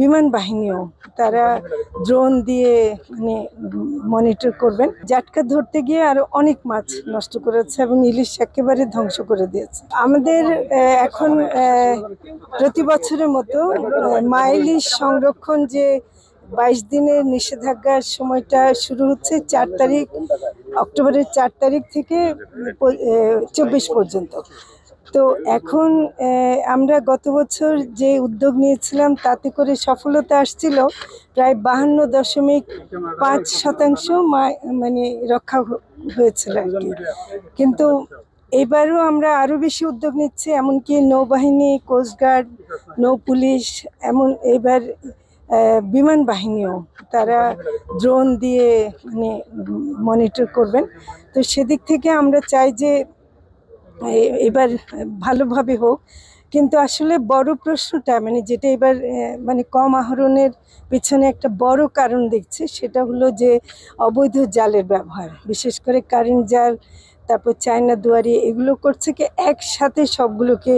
বিমান বাহিনীও তারা ড্রোন দিয়ে মনিটর করবেন। জাটকা ধরতে গিয়ে আরো অনেক মাছ নষ্ট করেছে এবং ইলিশ একেবারে ধ্বংস করে দিয়েছে। আমাদের এখন প্রতি বছরের মতো মা ইলিশ সংরক্ষণ যে 22 দিনের নিষেধাজ্ঞার সময়টা শুরু হচ্ছে 4 তারিখ, অক্টোবরের 4 তারিখ থেকে 24 পর্যন্ত। তো এখন আমরা গত বছর যে উদ্যোগ নিয়েছিলাম তাতে করে সফলতা আসছিল প্রায় 52.5% রক্ষা হয়েছিল আর কি। কিন্তু এবারও আমরা আরো বেশি উদ্যোগ নিচ্ছি, এমনকি নৌবাহিনী, কোস্টগার্ড, নৌ পুলিশ, এবার বিমান বাহিনীও তারা ড্রোন দিয়ে মনিটর করবেন। তো সেদিক থেকে আমরা চাই যে এবার ভালোভাবে হোক। কিন্তু আসলে বড় প্রশ্নটা যেটা এবার কম আহরণের পিছনে একটা বড় কারণ দেখছে, সেটা হলো যে অবৈধ জালের ব্যবহার, বিশেষ করে কারেন্ট জাল, তারপর চায়না দুয়ারি, এগুলো করছে কি একসাথে সবগুলোকে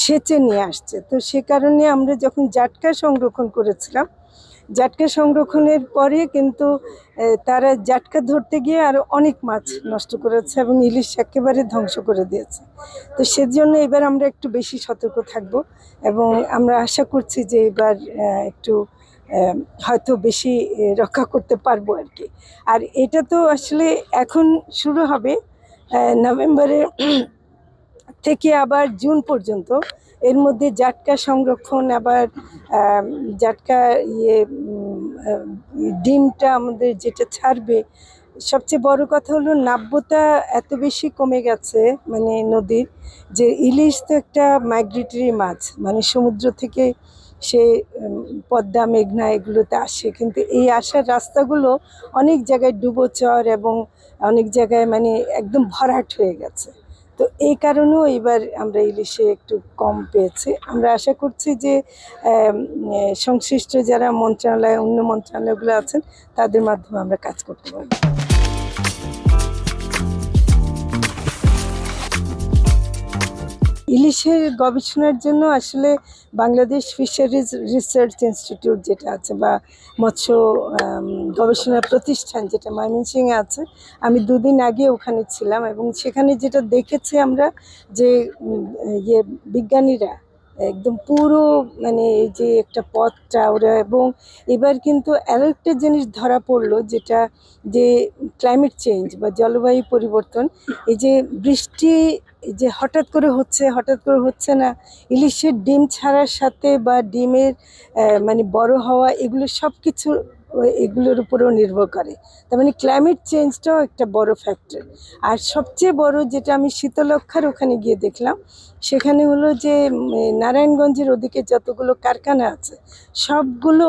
সেচে নিয়ে আসছে। তো সে কারণে আমরা যখন জাটকা সংরক্ষণ করেছিলাম, জাটকা সংরক্ষণের পরে কিন্তু তারা জাটকা ধরতে গিয়ে আরো অনেক মাছ নষ্ট করেছে এবং ইলিশ একেবারে ধ্বংস করে দিয়েছে। তো সেজন্য এবার আমরা একটু বেশি সতর্ক থাকব এবং আমরা আশা করছি যে এবার একটু হয়তো বেশি রক্ষা করতে পারবো আর কি। আর এটা তো আসলে এখন শুরু হবে নভেম্বরের থেকে আবার জুন পর্যন্ত। এর মধ্যে জাটকা সংরক্ষণ, আবার জাটকা ডিমটা আমাদের যেটা ছাড়বে, সবচেয়ে বড় কথা হলো নাব্যতা এত বেশি কমে গেছে নদীর, যে ইলিশ তো একটা মাইগ্রেটরি মাছ, সমুদ্র থেকে সে পদ্মা, মেঘনা এগুলোতে আসে, কিন্তু এই আসার রাস্তাগুলো অনেক জায়গায় ডুবোচর এবং অনেক জায়গায় একদম ভরাট হয়ে গেছে। তো এই কারণেও এবার আমরা ইলিশে একটু কম পেয়েছি। আমরা আশা করছি যে সংশ্লিষ্ট যারা মন্ত্রণালয়, অন্য মন্ত্রণালয়গুলো আছেন, তাদের মাধ্যমে আমরা কাজ করতে পারবো। ইলিশের গবেষণার জন্য আসলে বাংলাদেশ ফিশারিজ রিসার্চ ইনস্টিটিউট যেটা আছে, বা মৎস্য গবেষণা প্রতিষ্ঠান যেটা ময়মনসিংহে আছে, আমি 2 দিন আগে ওখানে ছিলাম এবং সেখানে যেটা দেখেছি আমরা, যে বিজ্ঞানীরা একদম পুরো এই যে একটা পথটা ওরা, এবং এবার কিন্তু আরো একটা জিনিস ধরা পড়লো, যেটা যে ক্লাইমেট চেঞ্জ বা জলবায়ু পরিবর্তন, এই যে বৃষ্টি যে হঠাৎ করে হচ্ছে না, ইলিশের ডিম ছাড়ার সাথে বা ডিমের বড় হওয়া, এগুলো সব কিছু এগুলোর উপরেও নির্ভর করে। তার ক্লাইমেট চেঞ্জটাও একটা বড় ফ্যাক্টর। আর সবচেয়ে বড় যেটা আমি শীতলক্ষার ওখানে গিয়ে দেখলাম, সেখানে হলো যে নারায়ণগঞ্জের ওদিকে যতগুলো কারখানা আছে, সবগুলো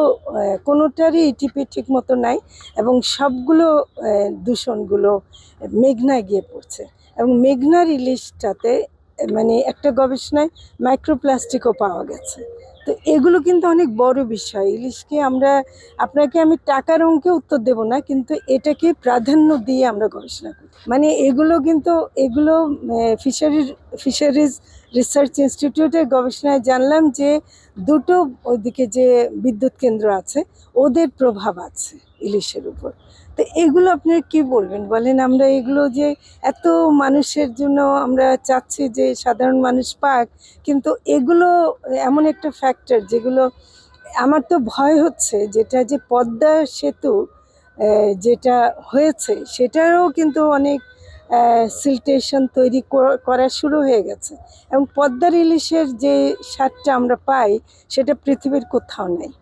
কোনোটারই ইটিপি ঠিক মতো নাই, এবং সবগুলো দূষণগুলো মেঘনায় গিয়ে পড়ছে। এবং মেঘনার ইলিশটাতে একটা গবেষণায় মাইক্রোপ্লাস্টিকও পাওয়া গেছে। তো এগুলো কিন্তু অনেক বড় বিষয়। ইলিশকে আপনাকে আমি টাকার অঙ্কে উত্তর দেব না, কিন্তু এটাকে প্রাধান্য দিয়ে আমরা গবেষণা করি। এগুলো ফিশারিজ রিসার্চ ইনস্টিটিউটের গবেষণায় জানলাম যে দুটো ওইদিকে যে বিদ্যুৎ কেন্দ্র আছে, ওদের প্রভাব আছে ইলিশের উপর। তো এগুলো আপনারা কি বলেন, আমরা এগুলো যে এত মানুষের জন্য আমরা চাচ্ছি যে সাধারণ মানুষ পাক, কিন্তু এগুলো এমন একটা ফ্যাক্টর যেগুলো আমার তো ভয় হচ্ছে, যেটা যে পদ্মা সেতু যেটা হয়েছে, সেটারও কিন্তু অনেক সিলটেশন তৈরি করা শুরু হয়ে গেছে, এবং পদ্মার ইলিশের যে স্বাদটা আমরা পাই, সেটা পৃথিবীর কোথাও নেই।